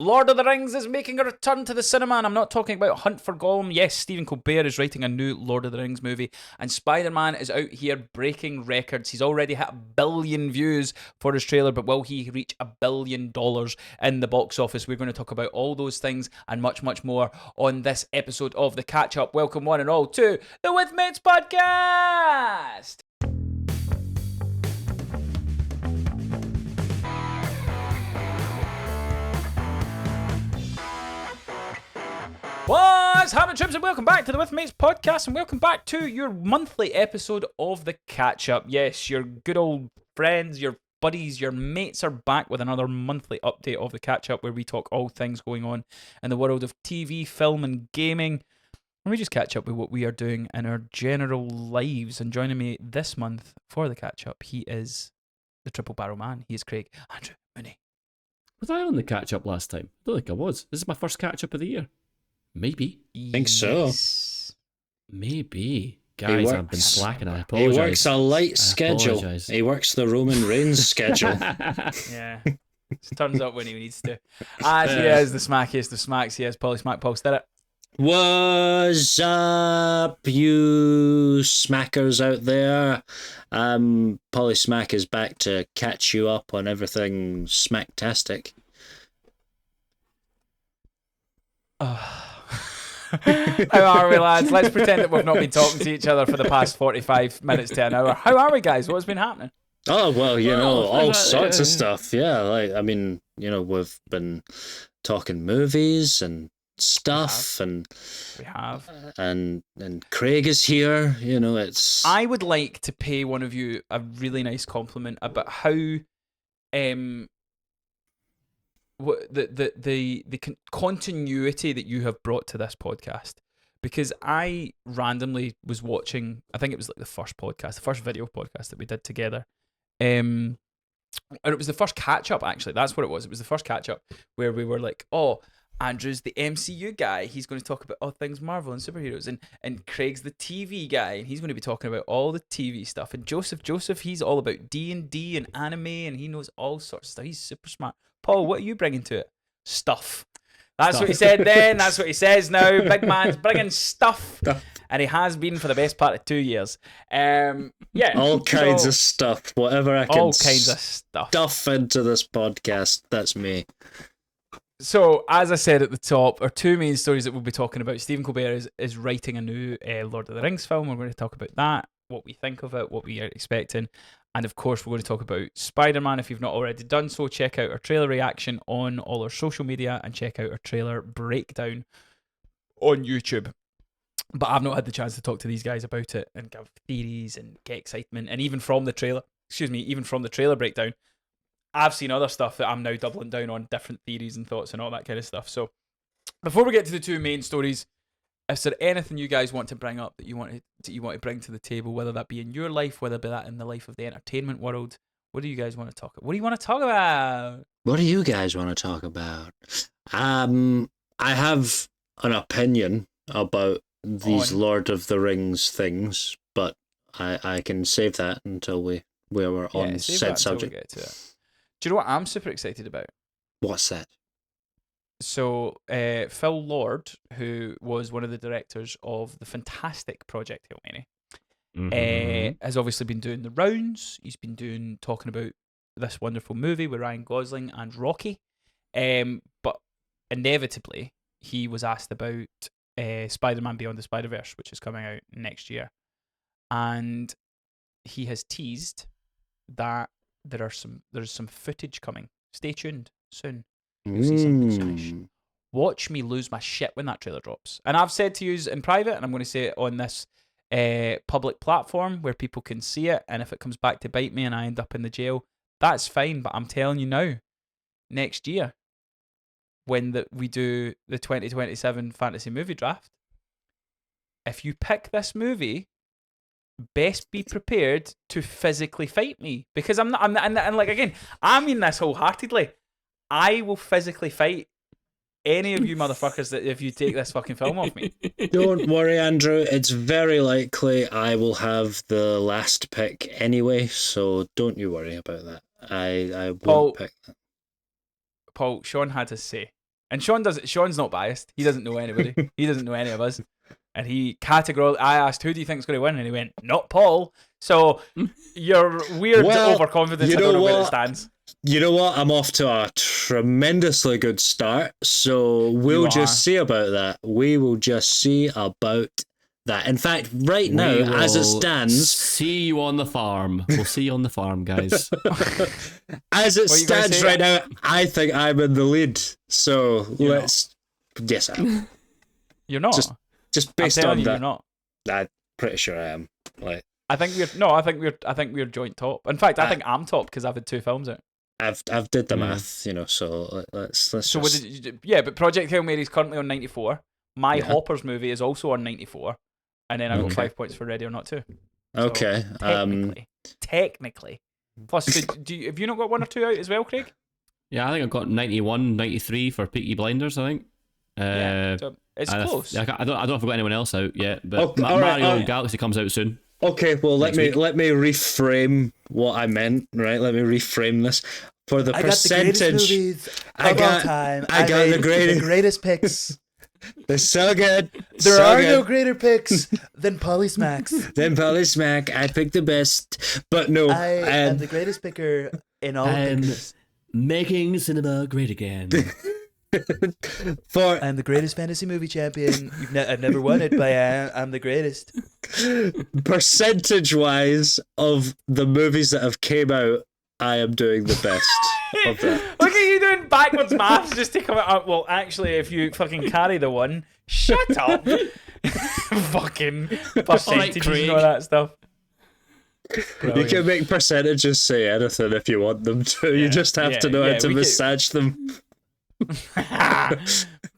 Lord of the Rings is making a return to the cinema, and I'm not talking about Hunt for Gollum. Yes, Stephen Colbert is writing a new Lord of the Rings movie, and Spider-Man is out here breaking records. He's already hit 1 billion views for his trailer, but will he reach $1 billion in the box office? We're going to talk about all those things and much, much more on this episode of The Catch-Up. Welcome one and all to the With Mates podcast! What's happening, troops, and welcome back to the With Mates podcast, and welcome back to your monthly episode of The Catch-Up. Yes, your good old friends, your buddies, your mates are back with another monthly update of The Catch-Up, where we talk all things going on in the world of TV, film, and gaming, and we just catch up with what we are doing in our general lives. And joining me this month for The Catch-Up, he is the Triple Barrel Man. He is Craig Andrew Mooney. Was I on The Catch-Up last time? I don't think I was. This is my first catch-up of the year. Maybe. Think so. Maybe. Guys, I've been slacking. I He apologise. works a light schedule. He works the Roman Reigns schedule. Yeah. Just turns up when he needs to. As he is the smackiest of smacks, he is Polly Smack Paul Stirrit. What's up, you smackers out there? Polly Smack is back to catch you up on everything smacktastic. How are we, lads? Let's pretend that we've not been talking to each other for the past 45 minutes to an hour. How are we, guys? What's been happening? Oh, well, all sorts of stuff. Yeah, we've been talking movies and stuff, We have. and Craig is here. It's... I would like to pay one of you a really nice compliment about how the continuity that you have brought to this podcast, because I randomly was watching, I think it was like the first video podcast that we did together, and it was the first catch up, actually. That's what it was. It was the first catch up where we were like, oh, Andrew's the MCU guy, he's going to talk about all things Marvel and superheroes, and Craig's the TV guy, and he's going to be talking about all the TV stuff, and Joseph, he's all about D&D and anime, and he knows all sorts of stuff. He's super smart. Paul, what are you bringing to it? Stuff. That's what he said then. That's what he says now. Big man's bringing stuff. And he has been for the best part of 2 years. Yeah. All kinds of stuff. Whatever I can all kinds of stuff into this podcast. That's me. So, as I said at the top, our two main stories that we'll be talking about. Stephen Colbert is writing a new Lord of the Rings film. We're going to talk about that, what we think of it, what we are expecting. And of course, we're going to talk about Spider-Man. If you've not already done so, check out our trailer reaction on all our social media and check out our trailer breakdown on YouTube. But I've not had the chance to talk to these guys about it and give theories and get excitement. And even from the trailer breakdown, I've seen other stuff that I'm now doubling down on, different theories and thoughts and all that kind of stuff. So before we get to the two main stories, is there anything you guys want to bring up that you want to bring to the table, whether that be in your life, whether be that in the life of the entertainment world? What do you guys want to talk about? What do you want to talk about? What do you guys want to talk about? I have an opinion about these Lord of the Rings things, but I can save that until we're on said subject. We get to it. Do you know what I'm super excited about? What's that? So, Phil Lord, who was one of the directors of the fantastic Project Hail Mary, has obviously been doing the rounds. He's been talking about this wonderful movie with Ryan Gosling and Rocky. But inevitably, he was asked about Spider-Man Beyond the Spider-Verse, which is coming out next year. And he has teased that there's some footage coming. Stay tuned soon. You'll see something. Watch me lose my shit when that trailer drops. And I've said to you in private, and I'm going to say it on this public platform where people can see it, and if it comes back to bite me and I end up in the jail, that's fine. But I'm telling you now, next year, when we do the 2027 fantasy movie draft, if you pick this movie, best be prepared to physically fight me, because I'm not. And like, again, I mean this wholeheartedly. I will physically fight any of you motherfuckers that if you take this fucking film off me. Don't worry, Andrew. It's very likely I will have the last pick anyway, so don't you worry about that. I won't pick that. Paul, Sean had his say. And Sean's not biased. He doesn't know anybody. He doesn't know any of us. And he categorically, I asked, who do you think's going to win? And he went, not Paul. So your weird overconfidence, I don't know where it stands. You know what? I'm off to a tremendously good start. So we'll just see about that. We will just see about that. In fact, right now, as it stands... See you on the farm. We'll see you on the farm, guys. As it stands right now, I think I'm in the lead. So let's... Not. Yes, I am. You're not? Just based on that. You're not. I'm pretty sure I am. Like, I think we're joint top. In fact, I think I'm top because I've had 2 films out. I've did the math, so let's so just... what did you do? Yeah, but Project Hail Mary is currently on 94. My Hoppers movie is also on 94, and then I got 5 points for Ready or Not 2. So okay. Technically. Plus, have you not got 1 or 2 out as well, Craig? Yeah, I think I've got 91, 93 for Peaky Blinders, I think. So it's close. I don't know if I've got anyone else out yet, but Mario Galaxy comes out soon. Okay, well let me reframe what I meant. Right, let me reframe this for the percentage. I got the greatest movies of all time. I got the greatest picks. They're so good. There are no greater picks than Polly Smacks. I picked the best, but no. I am the greatest picker in all of making cinema great again. I'm the greatest fantasy movie champion. I've never won it, but I'm the greatest. Percentage-wise of the movies that have came out, I am doing the best of that. Look at you doing backwards maths just to come out. Well, actually, if you fucking carry the one, shut up. Fucking percentages and all that stuff. Brilliant. You can make percentages say anything if you want them to. You just have to know how to massage them.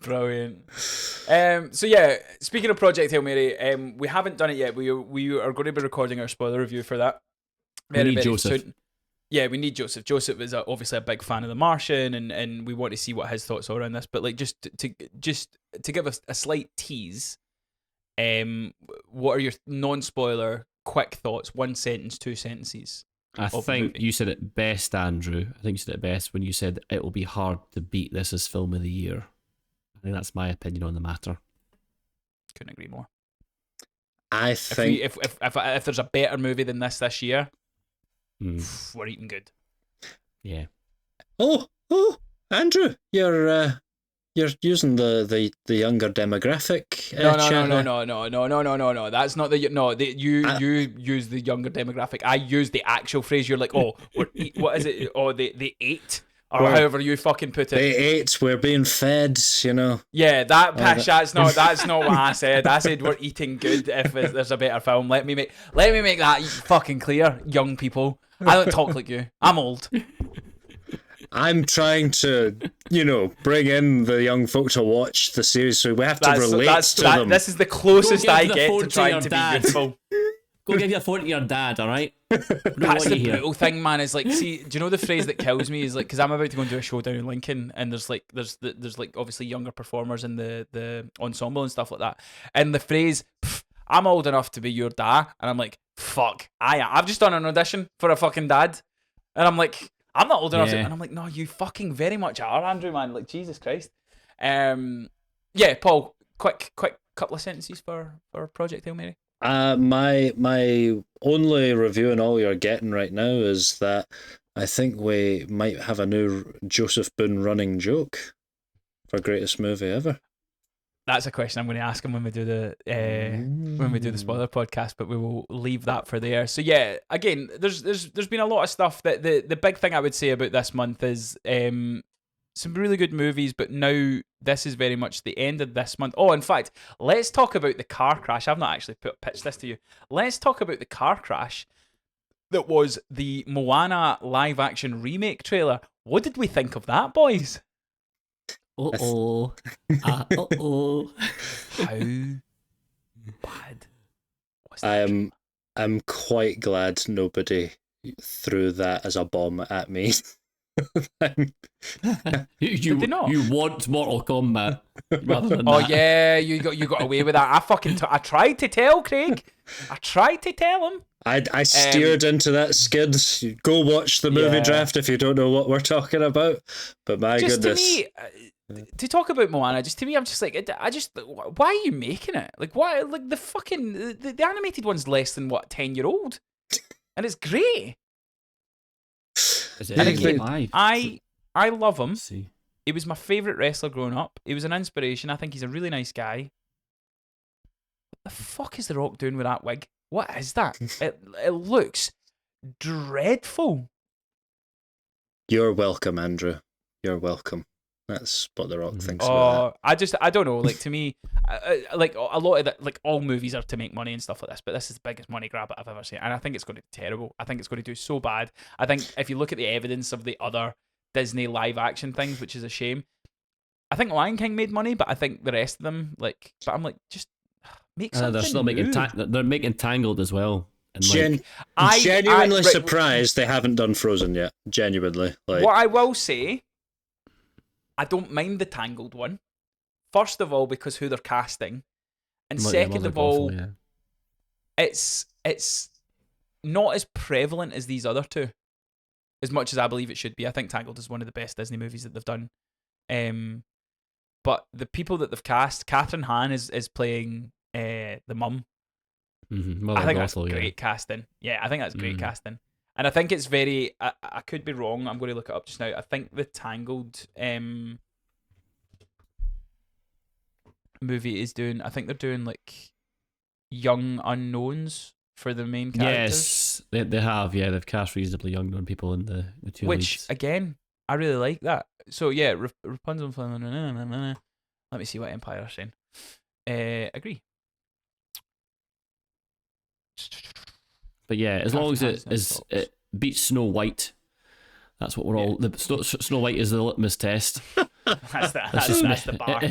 Brilliant. So yeah, speaking of Project Hail Mary, we haven't done it yet. We are going to be recording our spoiler review for that. We need Joseph. Soon. Yeah, we need Joseph. Joseph is obviously a big fan of The Martian, and we want to see what his thoughts are on this. But like, just to give us a slight tease, what are your non-spoiler quick thoughts? 1 sentence, 2 sentences. I think you said it best, Andrew. I think you said it best when you said it will be hard to beat this as film of the year. I think that's my opinion on the matter. Couldn't agree more. I think if there's a better movie than this year, we're eating good. Yeah. Oh, Andrew, you're using the younger demographic. No. That's not you use the younger demographic. I use the actual phrase. You're like, what is it? Oh, the 8 or however you fucking put it. The 8. We're being fed. Yeah, that's not what I said. I said we're eating good. If there's a better film, let me make that fucking clear, young people. I don't talk like you. I'm old. I'm trying to, bring in the young folk to watch the series, so we have to relate to them. This is the closest I get to trying to be youthful. Go give your phone to your dad, all right? That's the brutal thing, man. Is like, see, do you know the phrase that kills me is like, because I'm about to go and do a show down in Lincoln, and there's obviously younger performers in the ensemble and stuff like that, and the phrase, "I'm old enough to be your dad," and I'm like, fuck, I've just done an audition for a fucking dad, and I'm like, I'm not old enough to, and I'm like, no, you fucking very much are, Andrew, man. Like, Jesus Christ. Yeah, Paul, quick couple of sentences for Project Hail Mary. My only review and all you're getting right now is that I think we might have a new Joseph Boone running joke for greatest movie ever. That's a question I'm going to ask him when we do the spoiler podcast, but we will leave that for there. So yeah, again, there's been a lot of stuff that the big thing I would say about this month is some really good movies, but now this is very much the end of this month. Oh, in fact, let's talk about the car crash. I've not actually pitched this to you. Let's talk about the car crash that was the Moana live action remake trailer. What did we think of that, boys? Uh-oh. How bad was that? I'm quite glad nobody threw that as a bomb at me. You want Mortal Kombat rather than that. Yeah, you got away with that. I tried to tell Craig. I tried to tell him. I steered into that skid. Go watch the movie draft if you don't know what we're talking about. But my just goodness. To me, to talk about Moana, just to me, I'm just like, why are you making it? Like, why? Like the fucking the animated one's less than what 10-year-old, and it's great. Is And again, live? I love him. Let's see. He was my favourite wrestler growing up. He was an inspiration. I think he's a really nice guy. What the fuck is The Rock doing with that wig? What is that? It looks dreadful. You're welcome, Andrew. You're welcome. That's what The Rock thinks about I don't know. Like, to me, like a lot of like all movies are to make money and stuff like this, but this is the biggest money grab I've ever seen, and I think it's going to be terrible. I think it's going to do so bad. I think if you look at the evidence of the other Disney live action things, which is a shame. I think Lion King made money, but I think the rest of them, like, but I'm like, just make something. They're still making they're making Tangled as well. And I'm genuinely surprised they haven't done Frozen yet. Genuinely, like, what I will say, I don't mind the Tangled one. First of all, because who they're casting, and second of all, it's not as prevalent as these other two, as much as I believe it should be. I think Tangled is one of the best Disney movies that they've done. But the people that they've cast, Catherine Hahn is playing the mum. I think that's great casting. Yeah, I think that's great casting. And I think it's very... I could be wrong. I'm going to look it up just now. I think the Tangled movie is doing... I think they're doing, like, young unknowns for the main characters. Yes, they have. Yeah, they've cast reasonably young known people in the two leads. Again, I really like that. So, yeah, Rapunzel... Let me see what Empire are saying. Agree. But yeah, as long as it beats Snow White, that's what we're all. Snow White is the litmus test. that's the bar.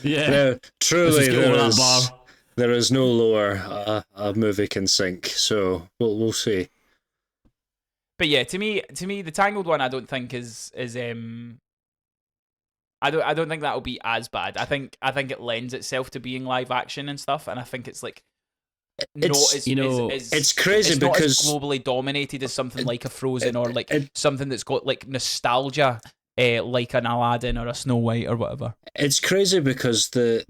Yeah, truly, there is no lower a movie can sink. So we'll see. But yeah, to me, the Tangled one, I don't think is I don't think that'll be as bad. I think it lends itself to being live action and stuff, and I think it's like. It's crazy it's because not as globally dominated as something like a Frozen or like something that's got like nostalgia, like an Aladdin or a Snow White or whatever. It's crazy because there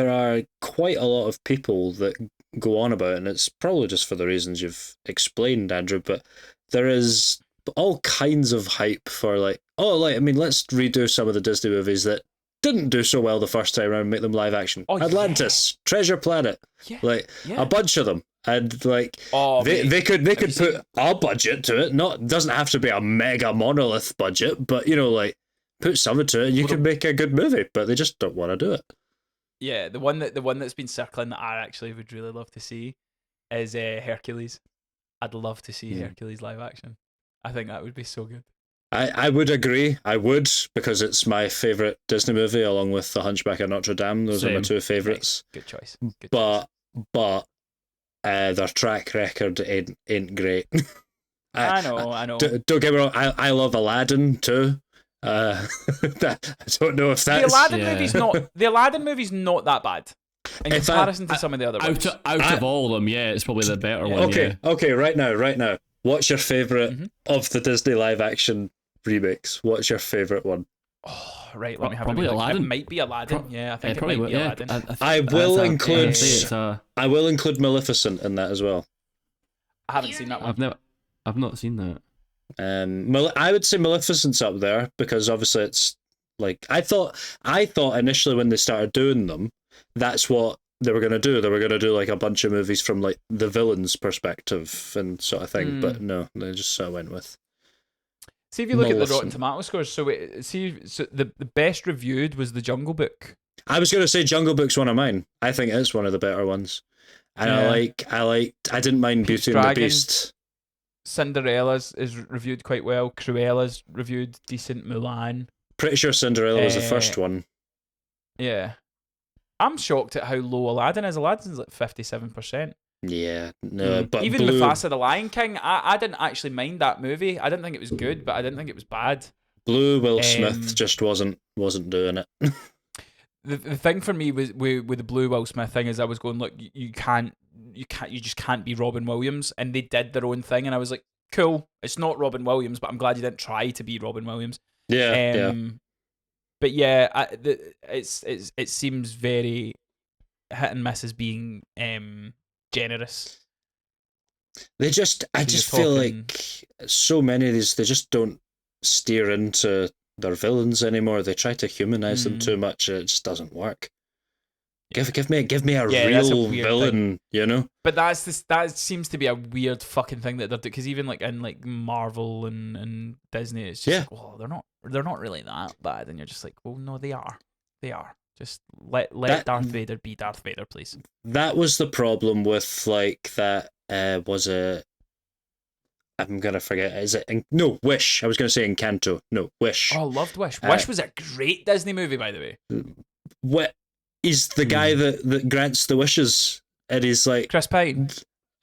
are quite a lot of people that go on about it, and it's probably just for the reasons you've explained, Andrew. But there is all kinds of hype for let's redo some of the Disney movies that didn't do so well the first time around and make them live action. Atlantis, Treasure Planet, a bunch of them, and they could put a budget to it. Doesn't have to be a mega monolith budget, but put some into it, and you can make a good movie. But they just don't want to do it. Yeah, the one that's been circling that I actually would really love to see is Hercules. I'd love to see Hercules live action. I think that would be so good. I would agree. I would, because it's my favourite Disney movie, along with The Hunchback of Notre Dame. Those are my two favourites. Good choice. But their track record ain't great. I know. Don't get me wrong. I love Aladdin too. I don't know if that's the Aladdin movie's not that bad in comparison to some of the other ones. Out of all of them, yeah, it's probably the better one. Okay. Right now. What's your favourite of the Disney live action remakes? What's your favourite one? Oh, right, let me have probably Aladdin. It might be Aladdin. I think it might be Aladdin. I will include Maleficent in that as well. I haven't seen that one. I've not seen that. I would say Maleficent's up there because obviously it's like I thought initially when they started doing them, that's what they were going to do. They were going to do like a bunch of movies from like the villain's perspective and sort of thing. But no, they just sort of went with. See if you look at the Rotten Tomato scores. So the best reviewed was The Jungle Book. I was going to say Jungle Book's one of mine. I think it's one of the better ones. And I didn't mind Beauty and the Beast. Cinderella's is reviewed quite well. Cruella's reviewed decent. Mulan. Pretty sure Cinderella was the first one. Yeah. I'm shocked at how low Aladdin is. Aladdin's like 57%. Yeah, no, but even Mufasa the Lion King, I didn't actually mind that movie. I didn't think it was good, but I didn't think it was bad. Will Smith just wasn't doing it. The thing for me with the Blue Will Smith thing is I was going, look, you just can't be Robin Williams, and they did their own thing, and I was like, cool, it's not Robin Williams, but I'm glad you didn't try to be Robin Williams. Yeah. But yeah, it seems very hit and miss as being generous. I So just you're feel talking- like so many of these, they just don't steer into their villains anymore. They try to humanize them too much. And it just doesn't work. Give me a Yeah, that's a real weird villain, thing. you know? But that seems to be a weird fucking thing that they're doing, because even like in like Marvel and Disney, it's just Yeah. like, well, they're not really that bad, and you're just like, well, no, they are. Just let Darth Vader be Darth Vader, please. That was the problem with like that. Was it? I'm gonna forget. Is it? No, Wish. I was gonna say Encanto. No, Wish. Oh, I loved Wish. Wish was a great Disney movie, by the way. What? He's the guy that grants the wishes, and he's like, Chris Pine.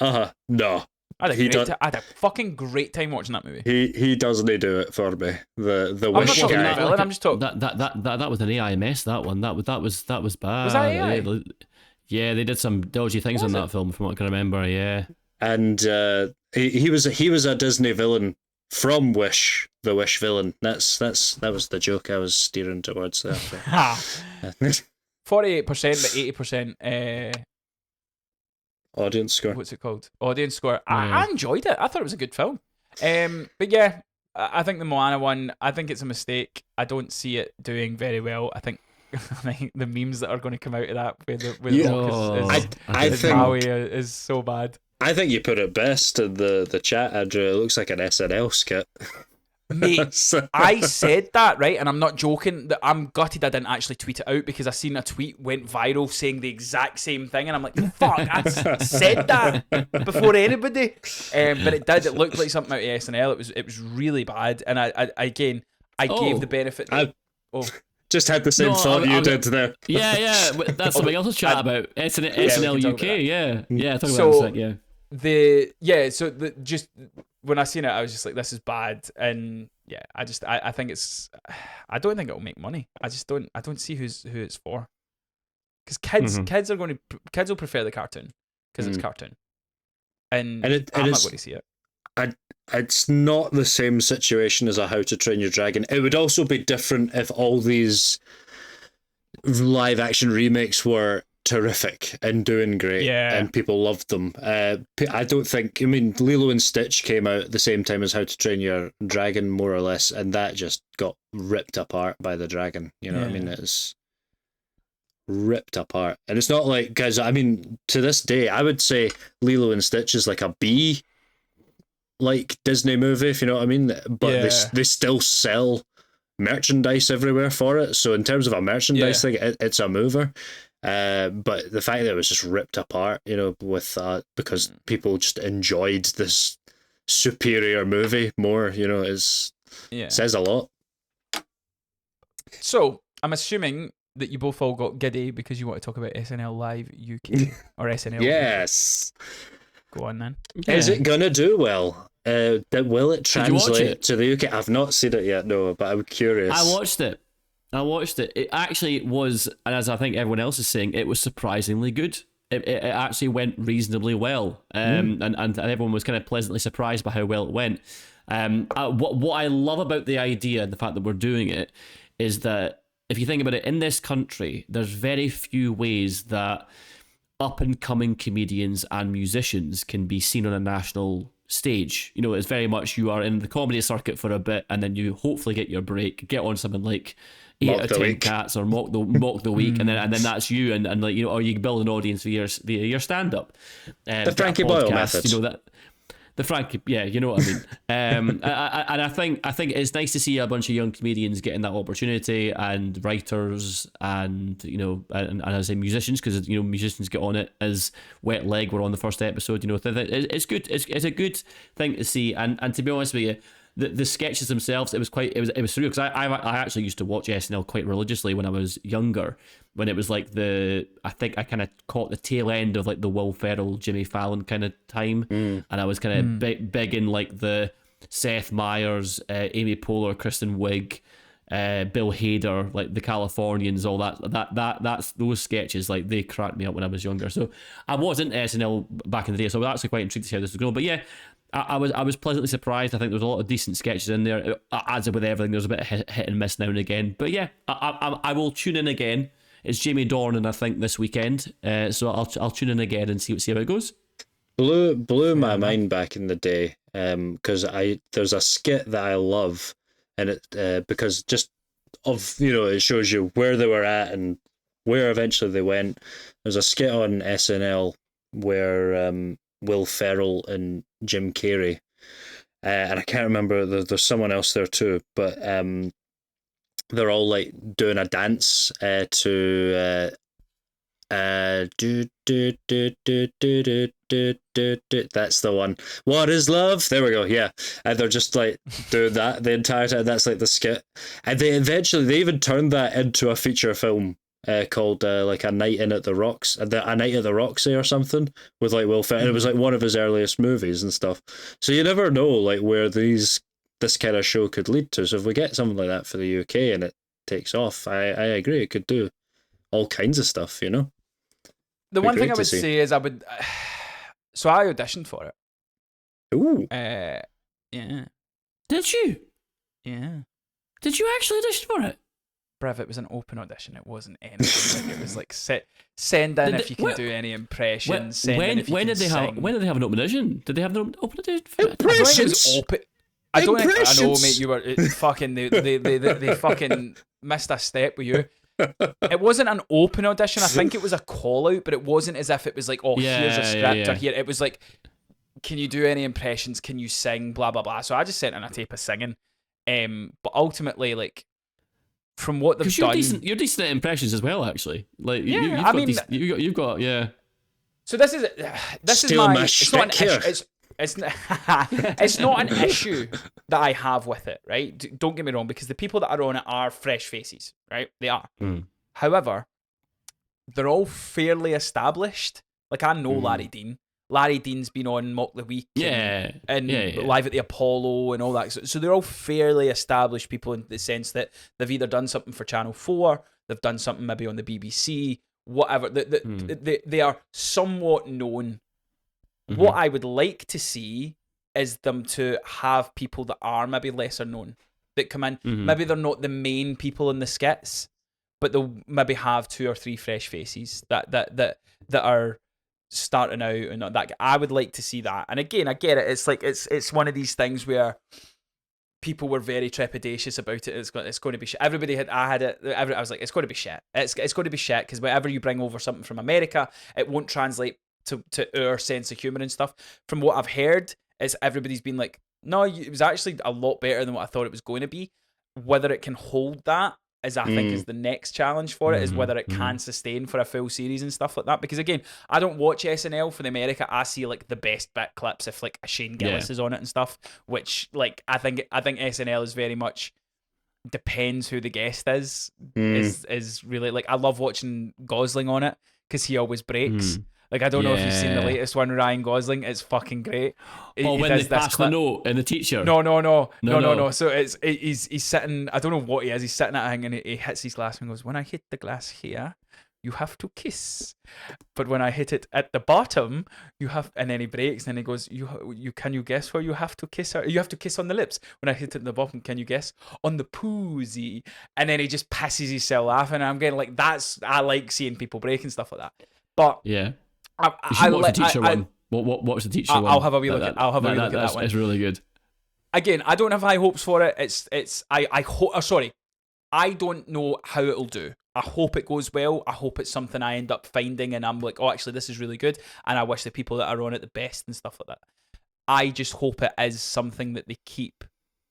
No, I he had a fucking great time watching that movie. he doesn't do it for me. The I'm not wish talking guy. about villain. I'm just talking. That was an AIMS. That one. That was bad. Was that AI? Yeah, they did some dodgy things on that film, from what I can remember. Yeah. And he was a Disney villain from Wish, the Wish villain. That was the joke I was steering towards there. 48%, but 80%. Audience score. What's it called? Audience score. I enjoyed it. I thought it was a good film. But yeah, I think the Moana one, I think it's a mistake. I don't see it doing very well. I think the memes that are going to come out of that with Maui is so bad. I think you put it best in the chat, Andrew. It looks like an SNL skit. Mate, I said that, right? And I'm not joking. That I'm gutted I didn't actually tweet it out, because I seen a tweet went viral saying the exact same thing, and I'm like, fuck, I said that before anybody. But it did. It looked like something out of SNL. It was really bad. And I gave the benefit. Just had the same thought you did there. Yeah. That's something else to chat about. SNL UK. Yeah. Talk about that. Just when I seen it, I was just like, this is bad. And yeah, I think it's, I don't think it'll make money. I don't see who it's for. Because kids will prefer the cartoon because it's cartoon. And I'm not going to see it. It's not the same situation as a How to Train Your Dragon. It would also be different if all these live action remakes were terrific and doing great, and people loved them. I don't think. I mean, Lilo and Stitch came out at the same time as How to Train Your Dragon, more or less, and that just got ripped apart by the dragon. You know what I mean? It's ripped apart, and it's not like, because I mean, to this day, I would say Lilo and Stitch is like a B, like Disney movie, if you know what I mean. But they still sell merchandise everywhere for it. So in terms of a merchandise thing, it's a mover. But the fact that it was just ripped apart, you know, with because people just enjoyed this superior movie more, you know, says a lot. So I'm assuming that you both all got giddy because you want to talk about SNL Live UK or SNL. Yes. Go on then. Yeah. Is it gonna do well? Will it translate to the UK? I've not seen it yet, no, but I'm curious. I watched it. It actually was, and as I think everyone else is saying, it was surprisingly good. It actually went reasonably well, and everyone was kind of pleasantly surprised by how well it went. What I love about the idea and the fact that we're doing it is that if you think about it, in this country, there's very few ways that up-and-coming comedians and musicians can be seen on a national stage. You know, it's very much you are in the comedy circuit for a bit, and then you hopefully get your break, get on something like 8 out of 10 Cats or Mock the Week, and then that's you, and like, you know, or you build an audience via your stand-up. The Frankie Boyle method. You know that. The Frankie, yeah, you know what I mean. And I think it's nice to see a bunch of young comedians getting that opportunity, and writers, and you know, and as I say, musicians, because you know, musicians get on it. As Wet Leg were on the first episode, you know, it's good. It's a good thing to see, and to be honest with you, the sketches themselves, it was surreal, because I actually used to watch SNL quite religiously when I was younger, when it was like I think I kind of caught the tail end of like the Will Ferrell, Jimmy Fallon kind of time, and I was kind of big in like the Seth Meyers, Amy Poehler, Kristen Wiig, Bill Hader, like the Californians, all that's those sketches, like they cracked me up when I was younger. So I was into SNL back in the day, so I was actually quite intrigued to see how this was going. But yeah, I was pleasantly surprised. I think there was a lot of decent sketches in there. As with everything, there's a bit of hit and miss now and again. But yeah, I will tune in again. It's Jamie Dornan, I think, this weekend. So I'll tune in again and see how it goes. Blew my mind back in the day. Because there's a skit that I love, and it because just of it shows you where they were at and where eventually they went. There's a skit on SNL where Will Ferrell and Jim Carrey, and I can't remember. There's someone else there too, but they're all like doing a dance to do do do do do do do do do. That's the one. What is love? There we go. Yeah, and they're just like doing that the entire time. That's like the skit, and they even turned that into a feature film called like A Night in at the Rocks, A Night at the Roxy or something with like Will Ferrell. And it was like one of his earliest movies and stuff. So you never know like where this kind of show could lead to. So if we get something like that for the UK and it takes off, I agree it could do all kinds of stuff. The one thing I would say is so I auditioned for it. Ooh. Yeah. Did you? Yeah. Did you actually audition for it? Bruv, it was an open audition. It wasn't anything. It was like send in if you can do any impressions. When did they have an open audition? Did they have an open audition? Impressions. I know, mate. You were fucking. They fucking missed a step with you. It wasn't an open audition. I think it was a call out, but it wasn't as if it was like, here's a script or here. It was like, can you do any impressions? Can you sing? Blah blah blah. So I just sent in a tape of singing. But ultimately, like, from what they've done, you're decent at impressions as well, actually. Like, yeah, you've got. So this is my. It's not an issue. It's not an issue that I have with it, right? Don't get me wrong, because the people that are on it are fresh faces, right? They are. However, they're all fairly established. Like, I know Larry Dean. Larry Dean's been on Mock the Week and Live at the Apollo and all that. So they're all fairly established people in the sense that they've either done something for Channel 4, they've done something maybe on the BBC, whatever. They are somewhat known. What I would like to see is them to have people that are maybe lesser known that come in. Maybe they're not the main people in the skits, but they'll maybe have 2 or 3 fresh faces that are starting out and not that. I would like to see that. And again, I get it. It's like it's one of these things where people were very trepidatious about it. It's going to be shit. Everybody I was like, it's going to be shit. It's going to be shit because whenever you bring over something from America, it won't translate to our sense of humour and stuff. From what I've heard, is everybody's been like, no, it was actually a lot better than what I thought it was going to be. Whether it can hold that is, I think, is the next challenge for it, is whether it can sustain for a full series and stuff like that. Because again, I don't watch SNL for the America. I see like the best bit clips if like a Shane Gillis is on it and stuff, which like I think SNL is very much depends who the guest is really like. I love watching Gosling on it because he always breaks. Like, I don't know if you've seen the latest one, Ryan Gosling. It's fucking great. When they pass the note and the teacher. No. So he's sitting. I don't know what he is. He's sitting at a thing and he hits his glass and goes, "When I hit the glass here, you have to kiss, but when I hit it at the bottom, you have." And then he breaks and then he goes, "You can you guess where you have to kiss her? You have to kiss on the lips. When I hit it at the bottom, can you guess on the poozy?" And then he just pisses himself laughing. And I'm getting like, I like seeing people break and stuff like that. But yeah. You should watch the teacher one. What was the teacher one? I'll have a wee look at that one. It's really good. Again, I don't have high hopes for it. I don't know how it'll do. I hope it goes well. I hope it's something I end up finding and I'm like, oh, actually, this is really good. And I wish the people that are on it the best and stuff like that. I just hope it is something that they keep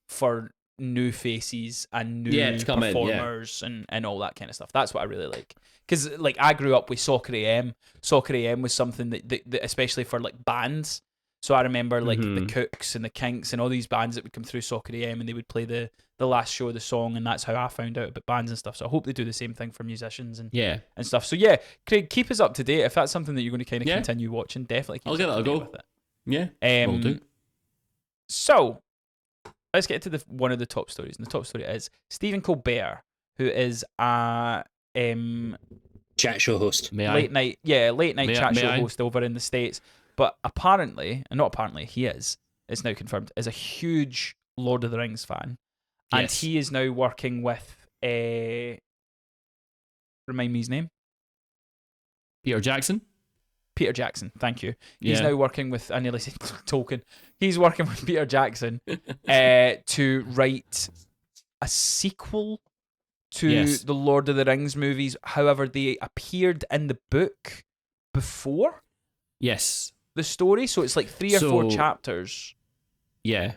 for new faces and new performers and all that kind of stuff. That's what I really like. Because like I grew up with Soccer AM. Soccer AM was something that especially for like bands. So I remember like the Cooks and the Kinks and all these bands that would come through Soccer AM and they would play the last show of the song, and that's how I found out about bands and stuff. So I hope they do the same thing for musicians and stuff. So yeah, Craig, keep us up to date. If that's something that you're going to kind of continue watching, definitely keep I'll give it a go. With it. Yeah, will do. So let's get to one of the top stories. And the top story is Stephen Colbert, who is a chat show host. Late night chat show host over in the States. But apparently, and not apparently, he is it's now confirmed, is a huge Lord of the Rings fan, and Yes. he is now working with remind me his name. Peter Jackson. Peter Jackson, thank you. He's Yeah. now working with, I nearly said Tolkien. He's working with Peter Jackson to write a sequel to Yes. the Lord of the Rings movies. However, they appeared in the book before Yes. the story, so it's like 3 or 4 So- chapters Yeah.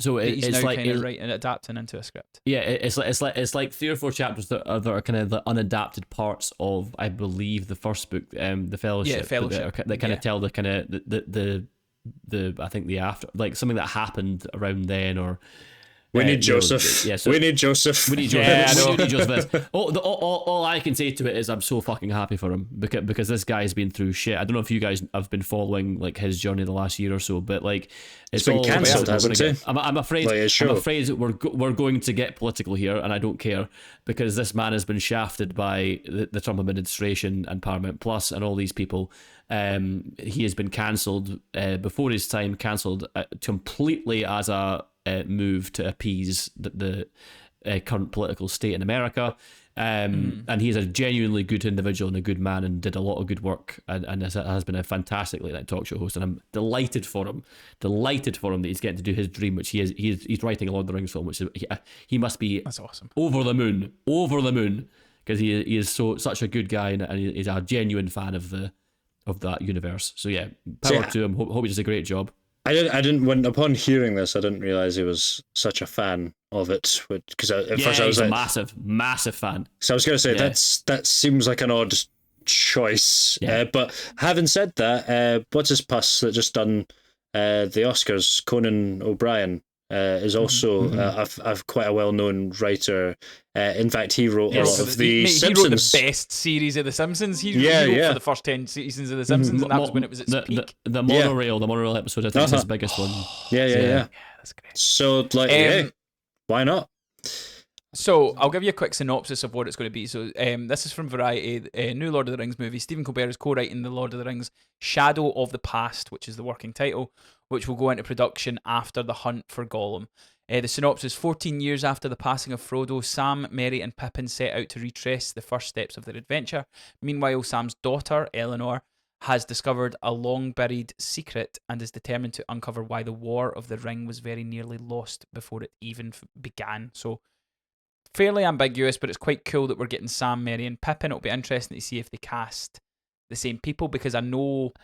So that he's it's now like kind of writing and adapting into a script. yeah, it's like 3 or 4 chapters that are kind of the unadapted parts of, I believe, the first book, the Fellowship. Yeah, Fellowship. That kind Yeah. of tell the kind of the I think the after, like something that happened around then, or We need you know, Joseph. yeah, so we need Joseph. we need Joseph. Yeah, I know. We need Joseph. All I can say to it is I'm so fucking happy for him because this guy's been through shit. I don't know if you guys have been following like his journey the last year or so, but like it's been all cancelled, we're gonna hasn't it? get- I'm afraid. Like, it's I'm true. afraid that we're going to get political here, and I don't care because this man has been shafted by the Trump administration and Paramount Plus and all these people. He has been cancelled before his time, cancelled completely as a move to appease the current political state in America. And he's a genuinely good individual and a good man and did a lot of good work and has been a fantastic late night talk show host, and I'm delighted for him that he's getting to do his dream, which he's writing a Lord of the Rings film, which is, he must be That's awesome. over the moon because he is such a good guy and he's a genuine fan of that universe. So yeah, power So, to him. Hope he does a great job. I didn't. When upon hearing this, I didn't realize he was such a fan of it. Because at first I was he's a like, massive fan. so I was going to say Yeah. that seems like an odd choice. Yeah. But having said that, what's his puss that just done the Oscars? Conan O'Brien is also quite a well-known writer. In fact, he wrote a Yes. lot of the he wrote Simpsons. the best series of The Simpsons. He Yeah, wrote yeah. for the first 10 seasons of The Simpsons, and that was when it was its peak. The monorail episode, I think, is his biggest one. Yeah. Yeah, that's great. So like, yeah, why not? So I'll give you a quick synopsis of what it's going to be. So this is from Variety, new Lord of the Rings movie. Stephen Colbert is co-writing the Lord of the Rings Shadow of the Past, which is the working title, which will go into production after the hunt for Gollum. The synopsis: 14 years after the passing of Frodo, Sam, Merry and Pippin set out to retrace the first steps of their adventure. Meanwhile, Sam's daughter, Eleanor, has discovered a long-buried secret and is determined to uncover why the War of the Ring was very nearly lost before it even began. So, fairly ambiguous, but it's quite cool that we're getting Sam, Merry and Pippin. It'll be interesting to see if they cast the same people, because I know...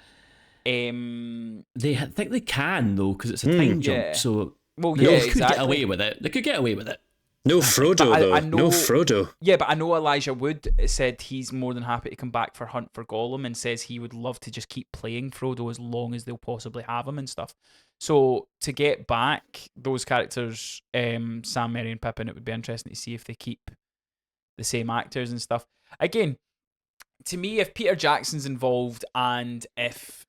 They think they can, though, because it's a time jump, Yeah. so... Well, They yeah, could exactly. get away with it. They could get away with it. No Frodo I though. know- No Frodo. Yeah, but I know Elijah Wood said he's more than happy to come back for Hunt for Gollum, and says he would love to just keep playing Frodo as long as they'll possibly have him and stuff. So to get back those characters, Sam, Merry and Pippin, it would be interesting to see if they keep the same actors and stuff. Again, to me, if Peter Jackson's involved, and if,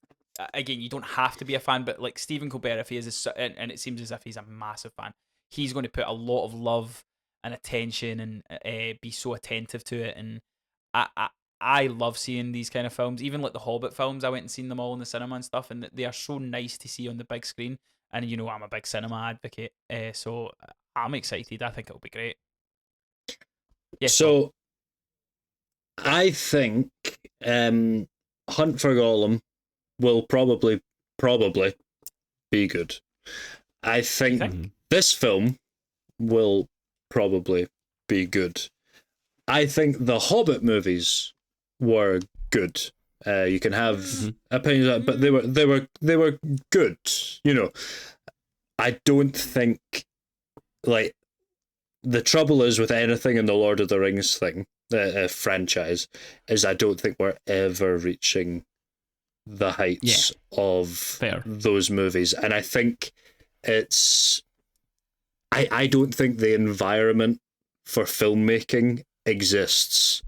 again, you don't have to be a fan, but like Stephen Colbert, if he is, and it seems as if he's a massive fan, he's going to put a lot of love and attention and be so attentive to it. And I love seeing these kind of films, even like the Hobbit films. I went and seen them all in the cinema and stuff, and they are so nice to see on the big screen. And you know, I'm a big cinema advocate, so I'm excited. I think it'll be great. Yes, So I think Hunt for Gollum will probably be good. I think think? this film will probably be good. I think the Hobbit movies were good. You can have opinions, but they were good. You know, I don't think, like, the trouble is with anything in the Lord of the Rings thing, franchise, is I don't think we're ever reaching the heights of those movies. And I think it's... I don't think the environment for filmmaking exists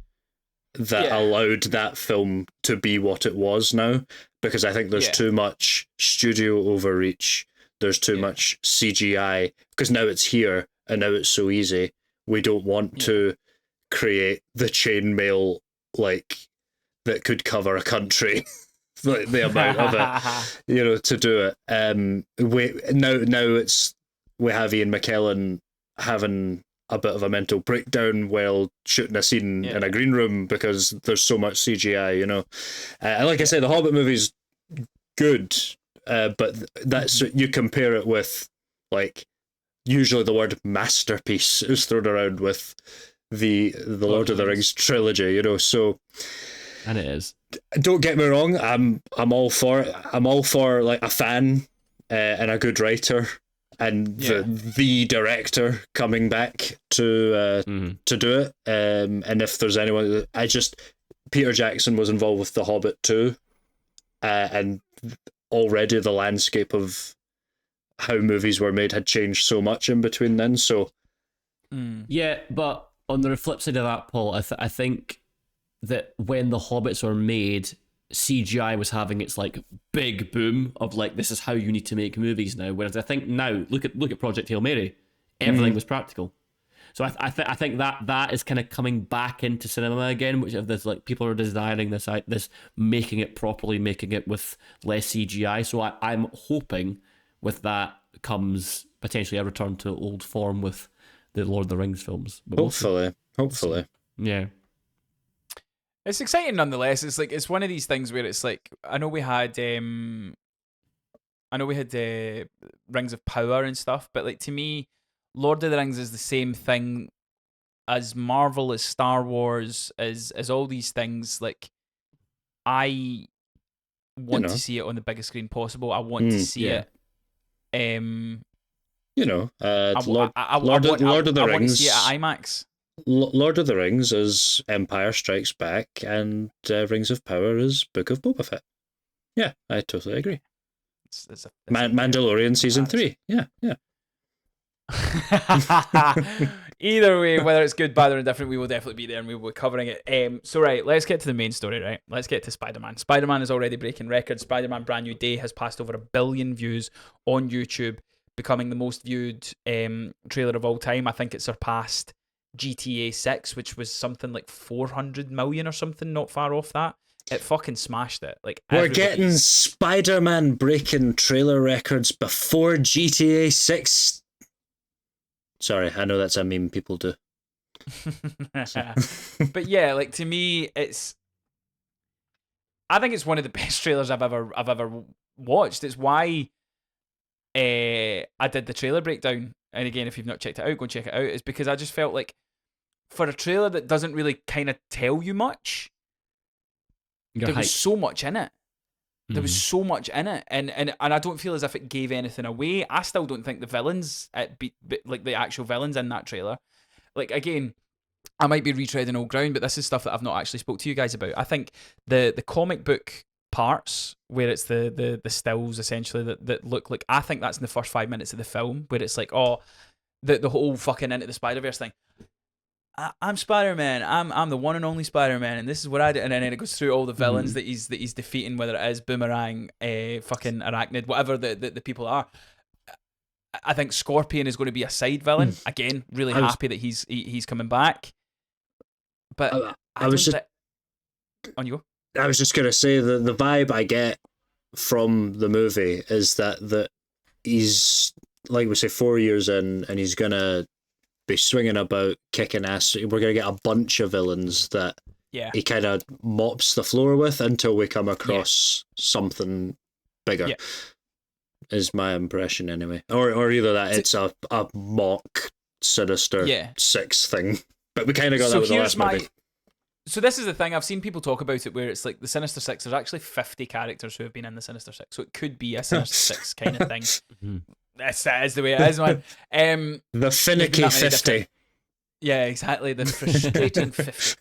that allowed that film to be what it was now, because I think there's too much studio overreach, there's too much CGI, because now it's here and now it's so easy. We don't want to create the chainmail like that could cover a country the amount of it, to do it. We have Ian McKellen having a bit of a mental breakdown while shooting a scene in a green room because there's so much CGI, and like I say, the Hobbit movie's good, but that's you compare it with, like, usually the word masterpiece is thrown around with the Lord of the Rings trilogy, so. And it is. Don't get me wrong, I'm all for it. I'm all for, like, a fan and a good writer and the director coming back to do it. And if there's anyone, Peter Jackson was involved with The Hobbit too, and already the landscape of how movies were made had changed so much in between then. So yeah, but on the flip side of that, Paul, I think that when the Hobbits were made, CGI was having its, like, big boom of, like, this is how you need to make movies now. Whereas I think now, look at Project Hail Mary, everything was practical. So I think that is kind of coming back into cinema again, which there's, like, people are desiring this making it properly, making it with less CGI. So I'm hoping with that comes potentially a return to old form with the Lord of the Rings films. But hopefully. Yeah. It's exciting nonetheless. It's one of these things where it's like, I know we had Rings of Power and stuff, but, like, to me, Lord of the Rings is the same thing as Marvel, as Star Wars, as all these things. Like, I want to see it on the biggest screen possible. I want to see it. Lord of the Rings. I want to see it at IMAX. Lord of the Rings is Empire Strikes Back, and Rings of Power is Book of Boba Fett. Yeah, I totally agree. It's Mandalorian season 3. Yeah. Either way, whether it's good, bad, or indifferent, we will definitely be there and we will be covering it. So right, let's get to the main story, right? Let's get to Spider-Man. Spider-Man is already breaking records. Spider-Man Brand New Day has passed over 1 billion views on YouTube, becoming the most viewed trailer of all time. I think it surpassed GTA 6, which was something like 400 million or something, not far off that. It fucking smashed it. Like, we're getting Spider-Man breaking trailer records before GTA 6. Sorry, I know that's a meme people do. But yeah, like, to me, I think it's one of the best trailers I've ever watched. It's why I did the trailer breakdown. And again, if you've not checked it out, go and check it out. It's because I just felt like, for a trailer that doesn't really kind of tell you much, there was so much in it. There was so much in it, and I don't feel as if it gave anything away. I still don't think the villains, like the actual villains in that trailer, like, again, I might be retreading old ground, but this is stuff that I've not actually spoke to you guys about. I think the comic book parts where it's the stills essentially that look like, I think that's in the first 5 minutes of the film, where it's like, the whole fucking Into the Spider-Verse thing. I'm Spider-Man. I'm the one and only Spider-Man, and this is what I do. And then it goes through all the villains that he's defeating, whether it is Boomerang, fucking Arachnid, whatever the people are. I think Scorpion is going to be a side villain. Again, really happy that he's coming back. But I was just on you go. I was just gonna say the vibe I get from the movie is that he's, like we say, 4 years in, and he's gonna be swinging about, kicking ass. We're going to get a bunch of villains that he kind of mops the floor with until we come across something bigger. Yeah. Is my impression anyway. Or either that it's a mock Sinister Six thing. But we kind of got that with the last movie. So this is the thing, I've seen people talk about it where it's like the Sinister Six, there's actually 50 characters who have been in the Sinister Six. So it could be a Sinister Six kind of thing. That is the way it is, man. The finicky 50. Yeah, exactly. The frustrating 50.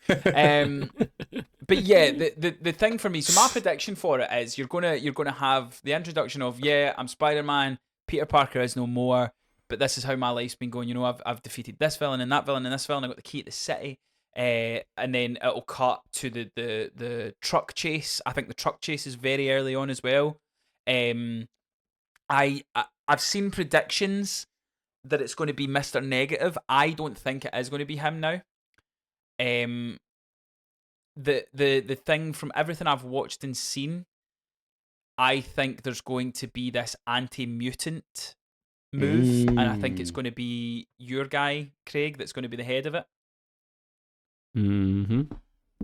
But yeah, the thing for me, so my prediction for it is you're gonna have the introduction of, I'm Spider-Man, Peter Parker is no more, but this is how my life's been going. I've defeated this villain and that villain and this villain. I got the key to the city. And then it'll cut to the truck chase. I think the truck chase is very early on as well. I've seen predictions that it's going to be Mr. Negative. I don't think it is going to be him now. The thing from everything I've watched and seen I think there's going to be this anti-mutant move, and I think it's going to be your guy, Craig, that's going to be the head of it. Mm-hmm.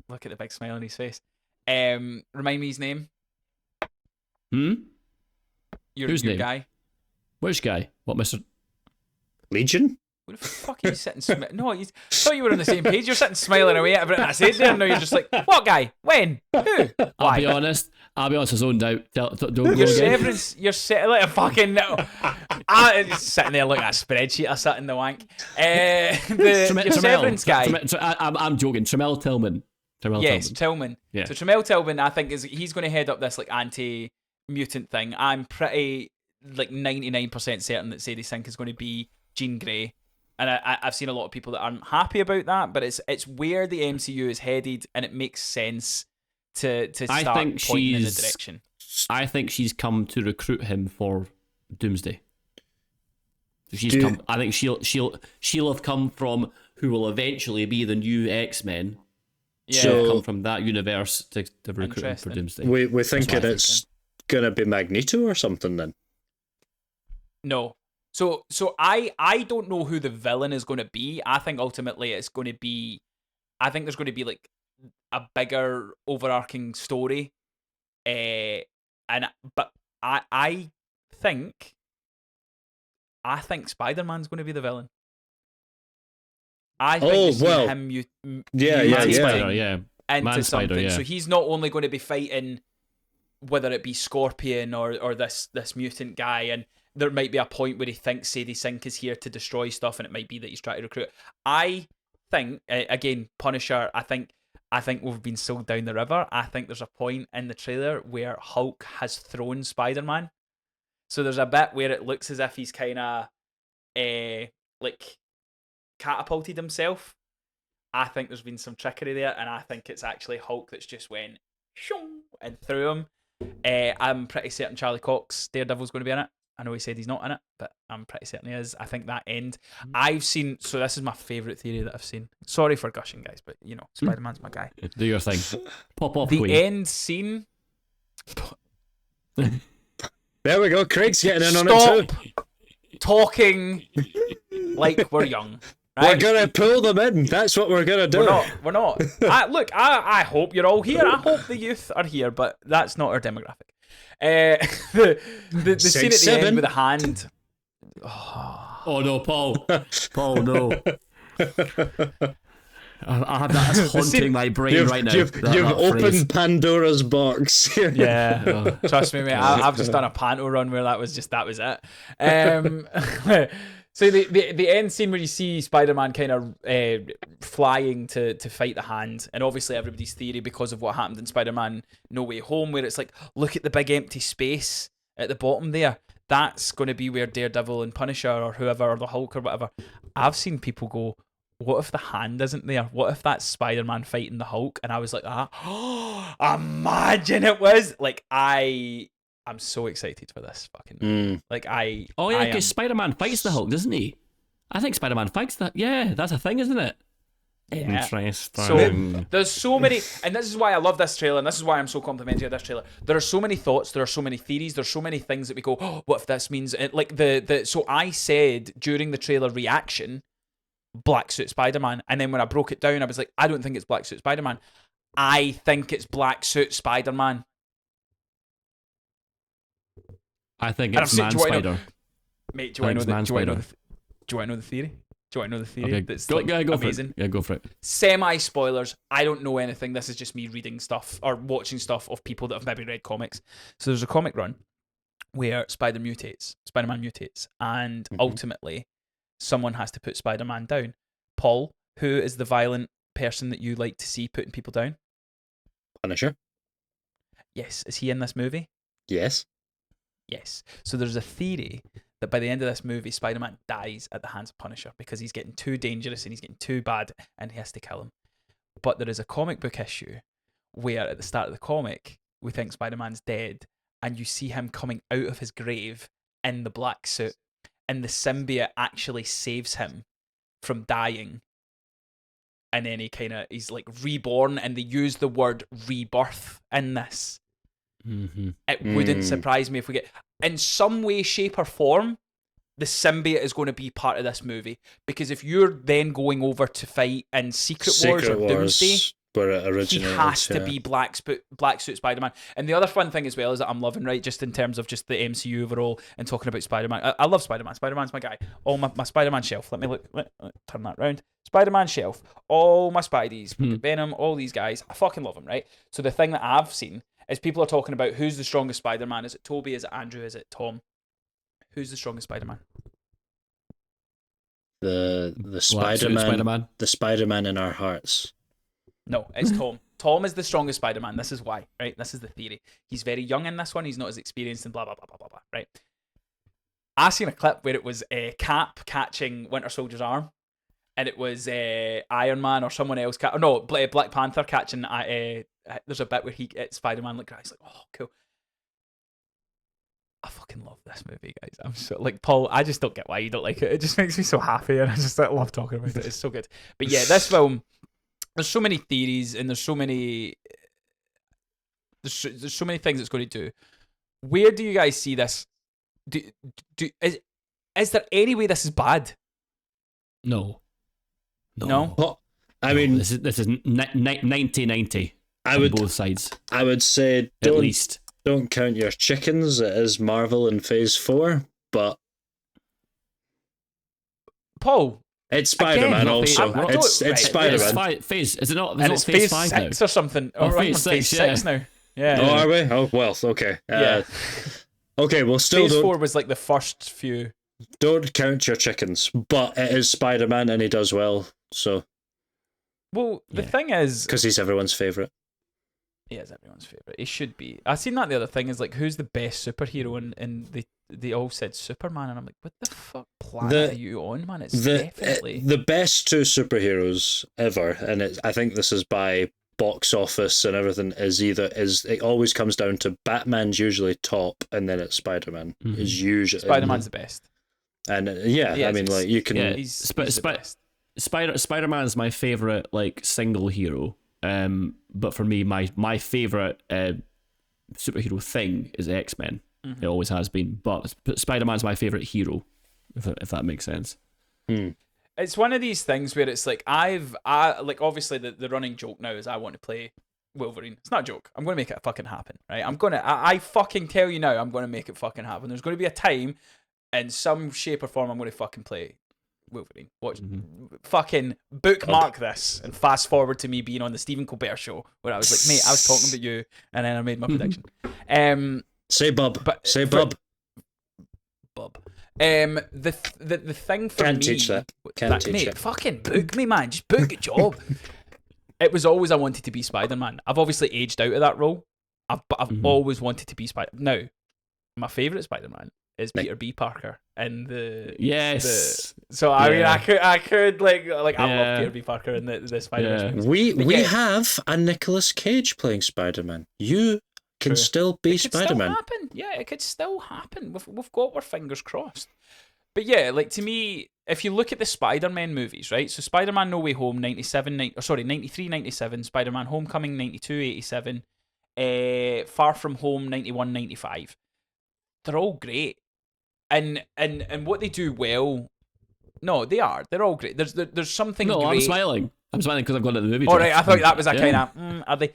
Look at the big smile on his face. Remind me his name. Your Whose name? guy. Which guy? What, Mr. Legion? What the fuck are you sitting No, I thought you were on the same page. You're sitting smiling away at everything I said there, and now you're just like, what guy? When? Who? Why? I'll be honest, I zoned out. Don't go You're again. you're sitting like a fucking... I'm sitting there looking at a spreadsheet or something, the wank. Your Severance guy. I'm joking. Tremel Tillman. Yes, Tillman. Yeah. So Tremel Tillman, I think, he's going to head up this like anti-mutant thing. I'm pretty like 99% certain that Sadie Sink is going to be Jean Grey. And I've seen a lot of people that aren't happy about that, but it's where the MCU is headed, and it makes sense to start pointing in the direction. I think she's come to recruit him for Doomsday. She's come. I think she'll have come from who will eventually be the new X-Men. Yeah. She'll come from that universe to recruit him for Doomsday. We're thinking it's gonna be Magneto or something then. No. So I don't know who the villain is going to be. I think ultimately it's going to be... I think there's going to be like a bigger overarching story. But I think Spider-Man's going to be the villain. I think him Spider, yeah. into Man something. Spider, yeah. So he's not only going to be fighting whether it be Scorpion or this mutant guy, and there might be a point where he thinks Sadie Sink is here to destroy stuff, and it might be that he's trying to recruit. I think, again, Punisher, I think we've been sold down the river. I think there's a point in the trailer where Hulk has thrown Spider-Man. So there's a bit where it looks as if he's kind of like catapulted himself. I think there's been some trickery there, and I think it's actually Hulk that's just went shoo and threw him. I'm pretty certain Charlie Cox, Daredevil's going to be in it. I know he said he's not in it, but I'm pretty certain he is. I think that end. I've seen... So this is my favourite theory that I've seen. Sorry for gushing, guys, but, you know, Spider-Man's my guy. Do your thing. Pop off, the Queen. end scene... There we go. Craig's getting in on it too. Talking like we're young. Right? We're going to pull them in. That's what we're going to do. We're not. I hope you're all here. I hope the youth are here, but that's not our demographic. The scene at the end with the hand. Oh no, Paul. Paul, no. I have that as haunting my brain right now. You've opened phrase. Pandora's box. Yeah, trust me, mate. I've just done a panto run where that was it. So the end scene where you see Spider-Man kind of flying to fight the hand, and obviously everybody's theory because of what happened in Spider-Man No Way Home, where it's like, look at the big empty space at the bottom there. That's going to be where Daredevil and Punisher or whoever, or the Hulk or whatever. I've seen people go, what if the hand isn't there? What if that's Spider-Man fighting the Hulk? And I was like, imagine it was. Like, I'm so excited for this fucking movie. Like, Oh yeah, because Spider-Man fights the Hulk, doesn't he? I think Spider-Man fights that. Yeah, that's a thing, isn't it? Yeah. Interesting. So there's so many, and this is why I love this trailer, and this is why I'm so complimentary of this trailer. There are so many thoughts, there are so many theories, there's so many things that we go, oh, what if this means it? Like so I said during the trailer reaction, Black Suit Spider-Man, and then when I broke it down, I was like, I don't think it's Black Suit Spider-Man. I think it's Black Suit Spider-Man. I think it's Man Spider. Mate, do I know the theory? Do I know the theory? Okay, That's go amazing. for it. Yeah, go for it. Semi-spoilers. I don't know anything. This is just me reading stuff or watching stuff of people that have maybe read comics. So there's a comic run where Spider-Man mutates, and ultimately someone has to put Spider-Man down. Paul, who is the violent person that you like to see putting people down? Punisher. Yes. Is he in this movie? Yes. Yes. So there's a theory that by the end of this movie, Spider-Man dies at the hands of Punisher because he's getting too dangerous and he's getting too bad and he has to kill him. But there is a comic book issue where at the start of the comic, we think Spider-Man's dead and you see him coming out of his grave in the black suit, and the symbiote actually saves him from dying. And then he's like reborn, and they use the word rebirth in this. It wouldn't surprise me if we get, in some way, shape, or form, the symbiote is going to be part of this movie. Because if you're then going over to fight in Secret Wars or Doomsday, where it he originated, has to be Black Suit Spider-Man. And the other fun thing as well is that I'm loving, right, just in terms of just the MCU overall and talking about Spider-Man. I love Spider-Man. Spider-Man's my guy. All my Spider-Man shelf. Let me look. Let turn that round. Spider-Man shelf. All my Spideys. Venom, all these guys. I fucking love them, right? So the thing that I've seen is people are talking about who's the strongest Spider-Man. Is it Toby? Is it Andrew? Is it Tom? Who's the strongest Spider-Man? The Spider-Man in our hearts. No, it's Tom. Tom is the strongest Spider-Man. This is why, right? This is the theory. He's very young in this one. He's not as experienced and blah, blah, blah, blah, blah, blah, right? I seen a clip where it was Cap catching Winter Soldier's arm, and it was Iron Man or someone else. Black Panther catching... there's a bit where Spider-Man looked at. He's like, oh, cool. I fucking love this movie, guys. I'm so like, Paul, I just don't get why you don't like it. It just makes me so happy, and I just love talking about it. It's so good. But yeah, this film... There's so many theories and there's so many things it's going to do. Where do you guys see this? Is there any way this is bad? No. Well, I mean, this is 90-90 on both sides. I would say at least don't count your chickens. It is Marvel in Phase 4, but Paul. It's Spider-Man also. It's Spider-Man. It's phase. Is it not? And it's phase 6 now? Or something. Oh, phase 6 now. Yeah. Oh, are we? Oh, well, okay. Yeah. Okay, well, still phase 4 was like the first few. Don't count your chickens, but it is Spider-Man and he does well, so. Well, the thing is... Because he's everyone's favourite. He is everyone's favourite. He should be. I seen that the other thing is like, who's the best superhero? And they all said Superman, and I'm like, what the fuck planet are you on, man? It's definitely... The best two superheroes ever, and I think this is by box office and everything, it always comes down to Batman's usually top, and then it's Spider-Man. Is usually... Spider-Man's the best. And I mean, like, you can... Yeah, he's the best. Spider-Man's my favourite, like, single hero. But for me, my favourite superhero thing is X-Men. It always has been. But Spider-Man's my favourite hero, if that makes sense. It's one of these things where it's like obviously the running joke now is I want to play Wolverine. It's not a joke. I'm going to make it fucking happen, right? I fucking tell you now, I'm going to make it fucking happen. There's going to be a time, in some shape or form, I'm going to fucking play Wolverine. Watch, fucking bookmark this and fast forward to me being on the Stephen Colbert show where I was like, mate, I was talking about you, and then I made my prediction. Say bub. Say bub. Bub. The thing for Can't me, teach that. Can't teach mate, it. fucking book me, man. Just book a job. It was always I wanted to be Spider-Man. I've obviously aged out of that role. I've always wanted to be Spider. Now, my favourite Spider-Man is Peter B. Parker and the so I mean I could like I love Peter B. Parker and the Spider-Man. We have a Nicolas Cage playing Spider-Man. You can still be Spider-Man. It could still happen. We've got our fingers crossed. But yeah, like to me, if you look at the Spider-Man movies, right? So Spider-Man No Way Home 93, 97, Spider-Man Homecoming 92, 87, Far From Home 91, 95. They're all great. And what they do well, no, they are. They're all great. There's something great. I'm smiling because I've gone to the movie. All right, I thought that was a kind of are they?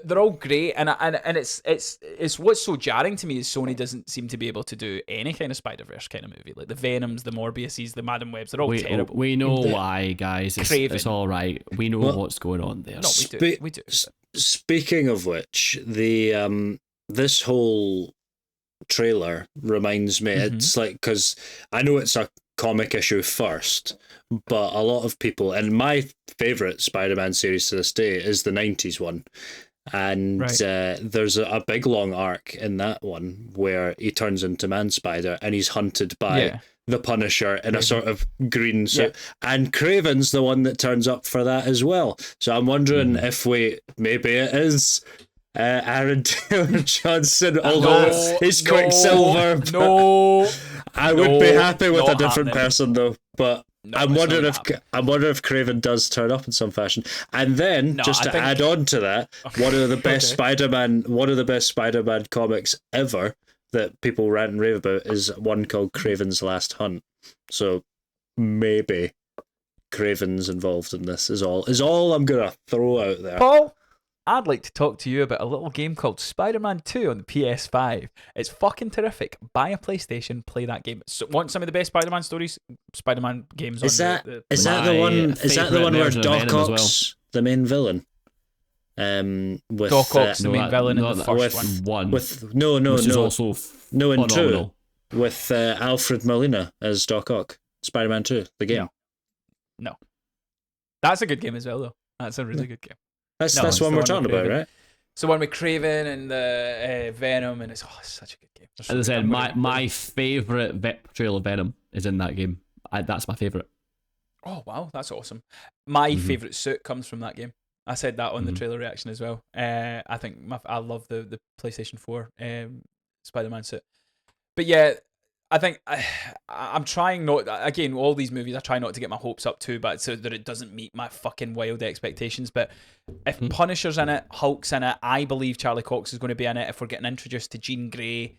They're all great, and it's what's so jarring to me is Sony doesn't seem to be able to do any kind of Spider-Verse kind of movie, like the Venoms, the Morbiuses, the Madam Webs. They're all terrible. We know why, guys. It's all right. We know what's going on there. No, we do. Speaking of which, the this whole trailer reminds me, it's like, because I know it's a comic issue first, but a lot of people, and my favourite Spider-Man series to this day is the 90s one, and there's a big long arc in that one where he turns into Man-Spider and he's hunted by the Punisher in a sort of green suit, and Kraven's the one that turns up for that as well. So I'm wondering if maybe it is Aaron Taylor Johnson, although it's Quicksilver. No, I would be happy with a different person though. But No, I'm it's wondering not if Craven does turn up in some fashion. And then, No, just I to think- add on to that, one of the best Okay. Spider-Man comics ever that people rant and rave about is one called Craven's Last Hunt. So maybe Craven's involved in this is all I'm gonna throw out there. Paul, I'd like to talk to you about a little game called Spider-Man 2 on the PS5. It's fucking terrific. Buy a PlayStation, play that game. So, want some of the best Spider-Man stories? Spider-Man games Is on that the is that My the one? Is that the favourite one where version of Doc Venom as Ock's the main villain? With Doc Ock's the No, main that- villain in no, the that- first with one. with no which is also no in phenomenal. two with Alfred Molina as Doc Ock. Spider-Man 2, the game. No. That's a good game as well, though. That's a really good game. That's No, that's it's one the we're one talking with about, Craven. right? So one with Craven and the Venom, and it's such a good game. They're so As I good. said, I'm my gonna- my favourite portrayal of Venom is in that game. That's my favourite. Oh wow, that's awesome. My Mhm. favorite suit comes from that game. I said that on the Mhm. trailer reaction as well. I think I love the PlayStation 4 Spider-Man suit. But yeah, I think I'm trying not. Again, all these movies, I try not to get my hopes up too bad so that it doesn't meet my fucking wild expectations. But if Punisher's in it, Hulk's in it, I believe Charlie Cox is going to be in it. If we're getting introduced to Jean Grey,